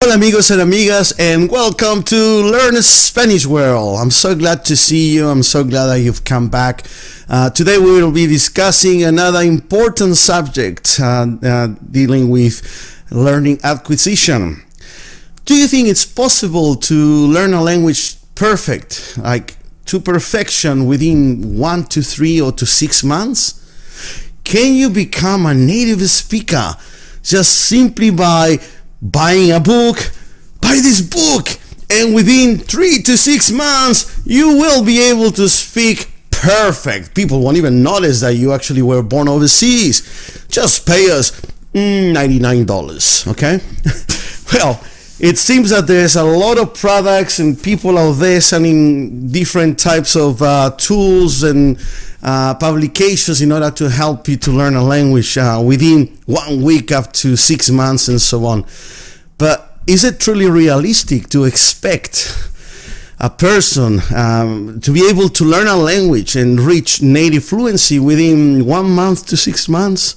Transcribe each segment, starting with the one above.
Hola amigos and amigas, and welcome to Learn Spanish World. I'm so glad to see you. I'm so glad that you've come back. Today we will be discussing another important subject dealing with learning acquisition. Do you think it's possible to learn a language perfect, like to perfection, within 1 to 3 or to 6 months? Can you become a native speaker just simply by buying a book? Buy this book, and within 3 to 6 months you will be able to speak perfect. People won't even notice that you actually were born overseas. Just pay us $99, okay? Well, it seems that there's a lot of products and people out there selling different types of tools and publications in order to help you to learn a language within 1 week up to 6 months and so on. But is it truly realistic to expect a person to be able to learn a language and reach native fluency within 1 month to 6 months?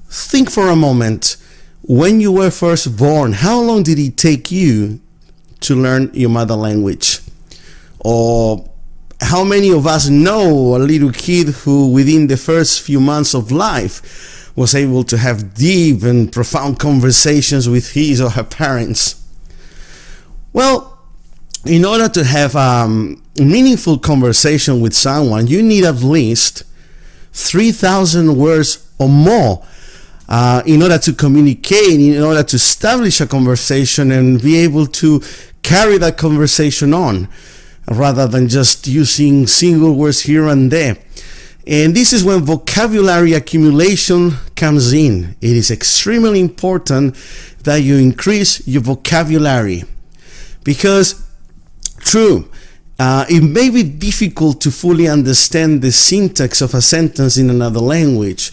Think for a moment. When you were first born, how long did it take you to learn your mother language? Or how many of us know a little kid who within the first few months of life was able to have deep and profound conversations with his or her parents? Well, in order to have a meaningful conversation with someone, you need at least 3,000 words or more in order to communicate, in order to establish a conversation and be able to carry that conversation on, rather than just using single words here and there. And this is when vocabulary accumulation comes in. It is extremely important that you increase your vocabulary, because it may be difficult to fully understand the syntax of a sentence in another language,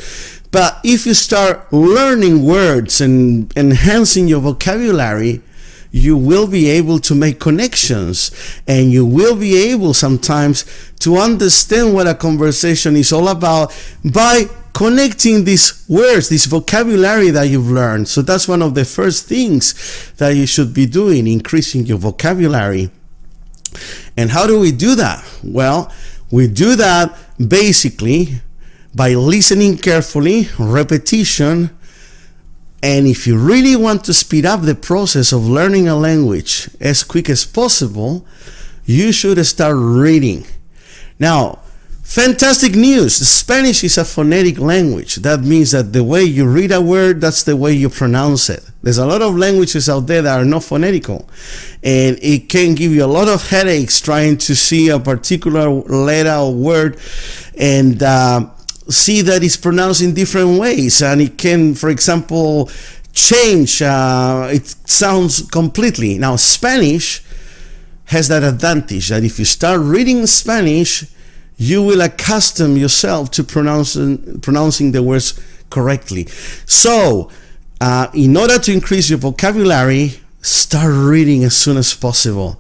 but if you start learning words and enhancing your vocabulary, you will be able to make connections, and you will be able sometimes to understand what a conversation is all about by connecting these words, this vocabulary that you've learned. So that's one of the first things that you should be doing, increasing your vocabulary. And how do we do that? Well, we do that basically by listening carefully, repetition. And if you really want to speed up the process of learning a language as quick as possible, you should start reading. Now, fantastic news. Spanish is a phonetic language. That means that the way you read a word, that's the way you pronounce it. There's a lot of languages out there that are not phonetical, and it can give you a lot of headaches trying to see a particular letter or word and see that it's pronounced in different ways, and it can, for example, change. It sounds completely. Now, Spanish has that advantage that if you start reading Spanish, you will accustom yourself to pronouncing the words correctly. So, in order to increase your vocabulary, start reading as soon as possible.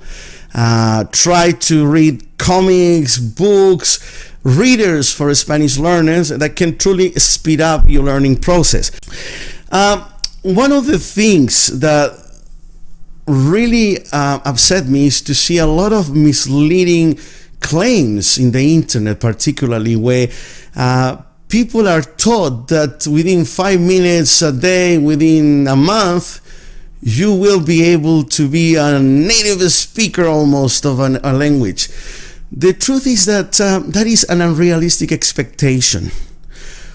Try to read comics, books, readers for Spanish learners that can truly speed up your learning process. One of the things that really upset me is to see a lot of misleading claims in the internet, particularly where people are taught that within 5 minutes a day, within a month, you will be able to be a native speaker almost of a language. The truth is that that is an unrealistic expectation.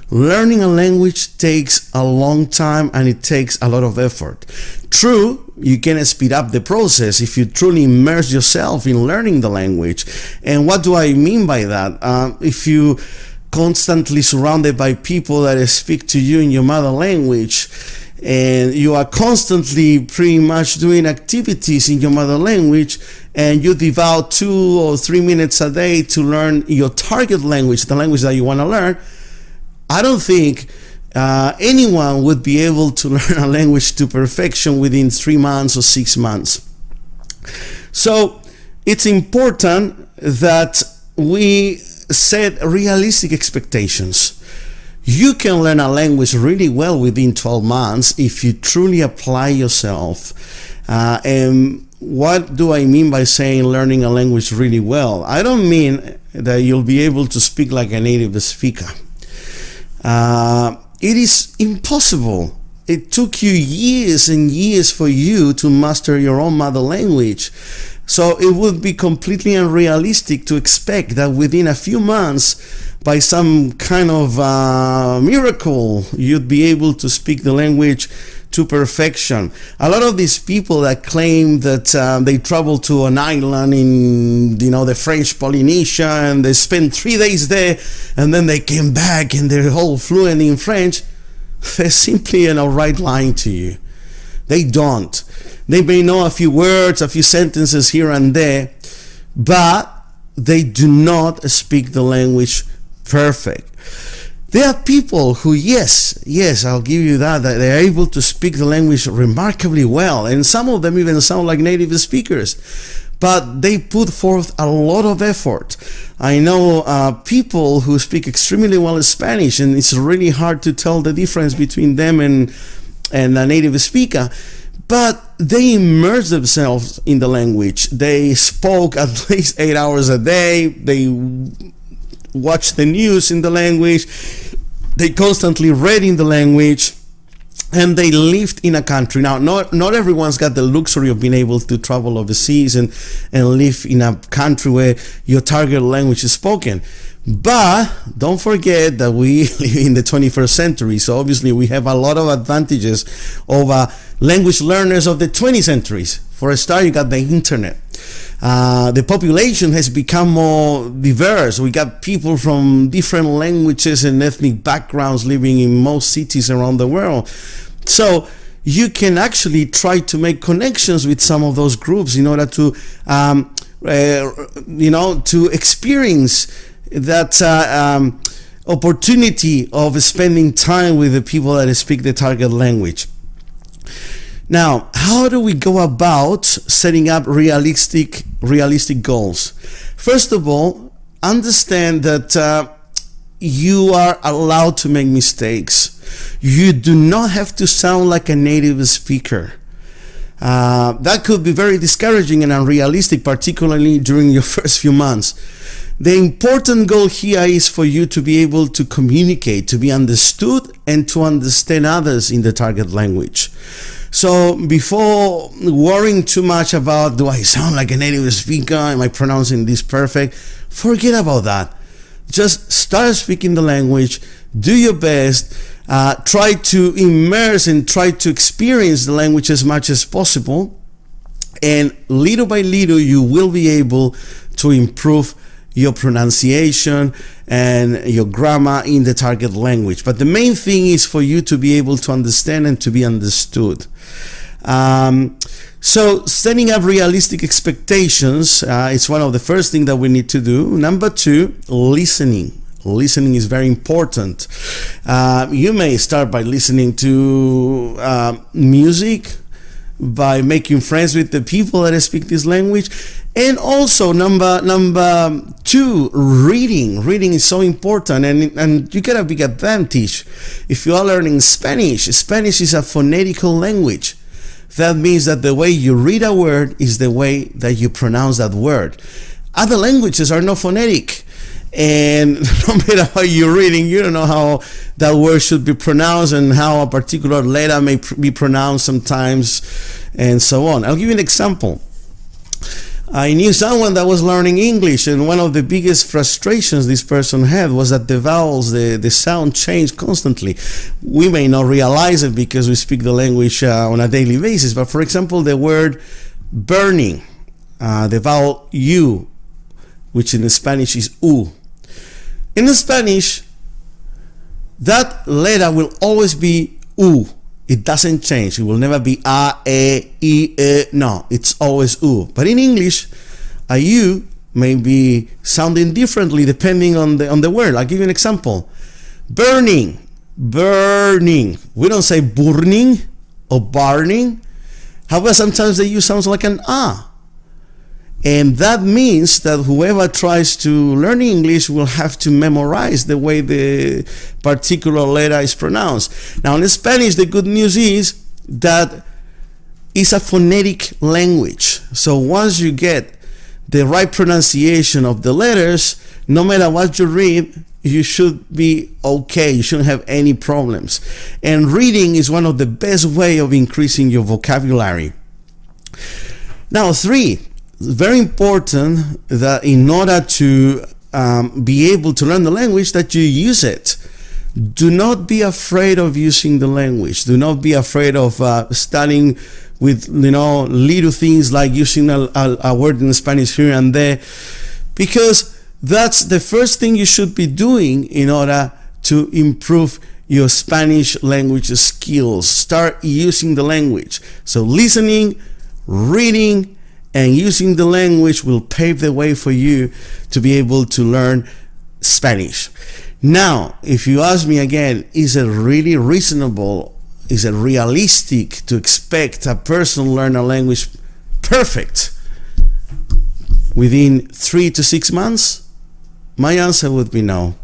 Learning a language takes a long time, and it takes a lot of effort. True, you can speed up the process if you truly immerse yourself in learning the language. And what do I mean by that? If you constantly surrounded by people that speak to you in your mother language, and you are constantly pretty much doing activities in your mother language, and you devote 2 or 3 minutes a day to learn your target language, the language that you want to learn, I don't think anyone would be able to learn a language to perfection within 3 months or 6 months. So it's important that we set realistic expectations. You can learn a language really well within 12 months if you truly apply yourself And what do I mean by saying learning a language really well? I don't mean that you'll be able to speak like a native speaker. It is impossible. It took you years and years for you to master your own mother language. So it would be completely unrealistic to expect that within a few months, by some kind of miracle, you'd be able to speak the language to perfection. A lot of these people that claim that they traveled to an island in the French Polynesia and they spent 3 days there and then they came back and they're all fluent in French, they're simply outright lying to you. They don't. They may know a few words, a few sentences here and there, but they do not speak the language perfect. There are people who, yes, I'll give you that they're able to speak the language remarkably well, and some of them even sound like native speakers, but they put forth a lot of effort. I know people who speak extremely well Spanish, and it's really hard to tell the difference between them and a native speaker, but they immerse themselves in the language. They spoke at least 8 hours a day. They watch the news in the language. They constantly read in the language, and they lived in a country. Now, not everyone's got the luxury of being able to travel overseas and live in a country where your target language is spoken. But don't forget that we live in the 21st century, so obviously we have a lot of advantages over language learners of the 20th centuries. For a start, you got the internet. The population has become more diverse. We got people from different languages and ethnic backgrounds living in most cities around the world. So you can actually try to make connections with some of those groups in order to, to experience that opportunity of spending time with the people that speak the target language. Now, how do we go about setting up realistic goals? First of all, understand that you are allowed to make mistakes. You do not have to sound like a native speaker. That could be very discouraging and unrealistic, particularly during your first few months. The important goal here is for you to be able to communicate, to be understood, and to understand others in the target language. So before worrying too much about, do I sound like a native speaker? Am I pronouncing this perfect? Forget about that. Just start speaking the language, do your best, try to immerse and try to experience the language as much as possible, and little by little you will be able to improve your pronunciation and your grammar in the target language. But the main thing is for you to be able to understand and to be understood. So setting up realistic expectations is one of the first things that we need to do. Number two, listening. Listening is very important. You may start by listening to music, by making friends with the people that speak this language. And also number two, reading. Reading is so important, and you get a big advantage. If you are learning Spanish is a phonetical language. That means that the way you read a word is the way that you pronounce that word. Other languages are not phonetic, and no matter how you're reading, you don't know how that word should be pronounced and how a particular letter may be pronounced sometimes, and so on. I'll give you an example. I knew someone that was learning English, and one of the biggest frustrations this person had was that the vowels, the sound changed constantly. We may not realize it because we speak the language on a daily basis, but for example, the word burning, the vowel U, which in Spanish is U. In Spanish, that letter will always be U. It doesn't change. It will never be A, E, I, E. No, it's always U. But in English, a U may be sounding differently depending on the word. I'll give you an example. Burning. Burning. We don't say burning or burning. However, sometimes the U sounds like an A. And that means that whoever tries to learn English will have to memorize the way the particular letter is pronounced. Now in Spanish, the good news is that is a phonetic language. So once you get the right pronunciation of the letters, no matter what you read, you should be okay. You shouldn't have any problems. And reading is one of the best way of increasing your vocabulary. Now, 3, very important that in order to be able to learn the language, that you use it. Do not be afraid of using the language. Do not be afraid of studying with little things like using a word in Spanish here and there, because that's the first thing you should be doing in order to improve your Spanish language skills. Start using the language. So listening, reading, and using the language will pave the way for you to be able to learn Spanish. Now, if you ask me again, is it really reasonable, is it realistic to expect a person to learn a language perfect within 3 to 6 months? My answer would be no.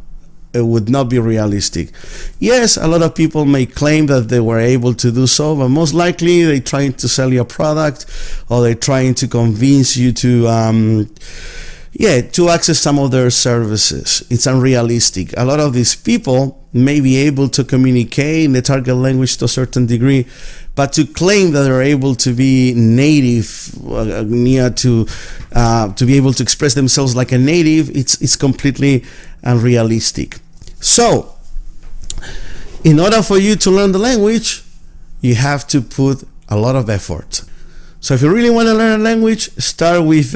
It would not be realistic. Yes, a lot of people may claim that they were able to do so, but most likely they're trying to sell you a product, or they're trying to convince you to access some of their services. It's unrealistic. A lot of these people may be able to communicate in the target language to a certain degree, but to claim that they're able to be native, near to be able to express themselves like a native, it's completely unrealistic. So, in order for you to learn the language, you have to put a lot of effort. So if you really want to learn a language, start with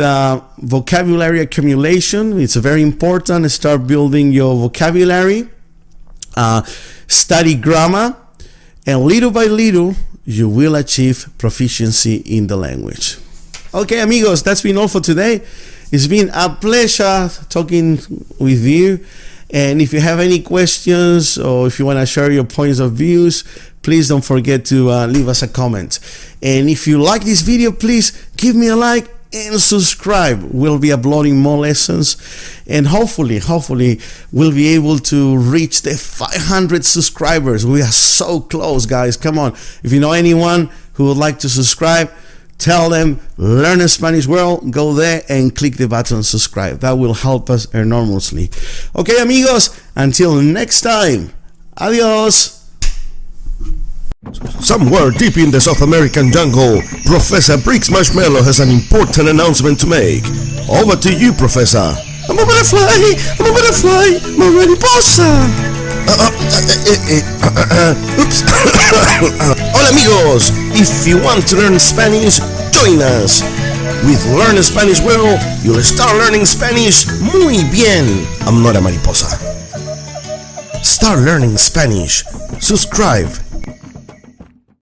vocabulary accumulation. It's very important. Start building your vocabulary, study grammar, and little by little, you will achieve proficiency in the language. Okay, amigos, that's been all for today. It's been a pleasure talking with you. And if you have any questions, or if you want to share your points of views, please don't forget to leave us a comment. And if you like this video, please give me a like and subscribe. We'll be uploading more lessons, and hopefully we'll be able to reach the 500 subscribers. We are so close, guys. Come on. If you know anyone who would like to subscribe, tell them Learn Spanish World. Go there and click the button subscribe. That will help us enormously. Okay, amigos, until next time. Adios. Somewhere deep in the South American jungle, Professor Briggs Marshmallow has an important announcement to make. Over to you, Professor. I'm a butterfly! I'm a butterfly! Mariposa! Oops. Hola, amigos! If you want to learn Spanish, join us. With Learn Spanish World, you'll start learning Spanish muy bien. I'm not a mariposa. Start learning Spanish. Subscribe.